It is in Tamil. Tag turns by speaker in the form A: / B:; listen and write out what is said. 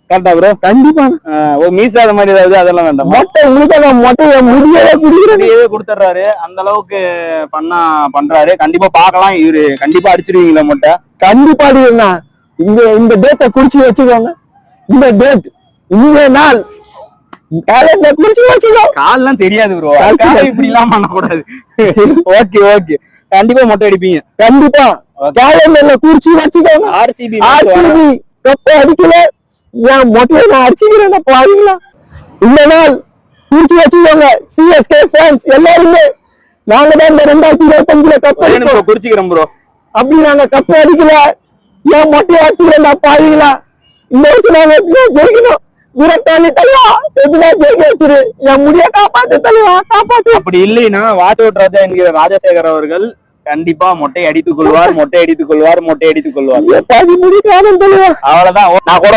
A: கரெக்டா ப்ரோ?
B: கண்டிப்பா.
A: மீசாத மாதிரி ஏதாவது அதெல்லாம் வேண்டாம்.
B: மொட்டை உங்களுக்கு மொட்டையை முடியவே
A: கொடுத்துறாரு. அந்த அளவுக்கு பண்றாரு. கண்டிப்பா பாக்கலாம். இவரு கண்டிப்பா அடிச்சிருவீங்களா மொட்டை?
B: கண்டிப்பா அடிக்கணும். இந்த டேட்டை குறிச்சு வச்சுக்கோங்க. இந்த டேட் இந்த நாள் குறிச்சு வச்சுக்கோ.
A: கால்லாம் தெரியாது ப்ரோ. இப்படி எல்லாம் பண்ணக்கூடாது. Okay okay. கண்டிப்பா மொட்டை அடிப்பீங்க.
B: கண்டிப்பா கேலண்டர்ல குறிச்சு வச்சுக்கோங்க.
A: ஆர்சிபி
B: கப்பை அடிக்கல, என் மொட்டையை நான் அடிச்சுக்கிறேன் பாருங்களா. இந்த நாள் குறிச்சு வச்சுக்கோங்க. சிஎஸ்கே ஃபேன்ஸ் எல்லாருமே நாங்க தான் இந்த 2025 கப்
A: குறிச்சுக்கிறோம் ப்ரோ.
B: அப்படி நாங்க கப்பை அடிக்கல, என் மொட்டையை அடிச்சுக்கிறேன் பாருங்களா. இந்த வருஷம் நாங்க ஜெயிக்கணும். விரட்டாளி தலைவா எதுனா ஜெயிக்க வச்சிரு, என் முடிய காப்பாத்து தலைவா, காப்பாத்து.
A: அப்படி இல்லைன்னா வாட் அவுட் ராஜா என்கிற ராஜசேகர் அவர்கள் கண்டிப்பா மொட்டை அடித்துக் கொள்வார். அவ்வளவுதான். நான் கூட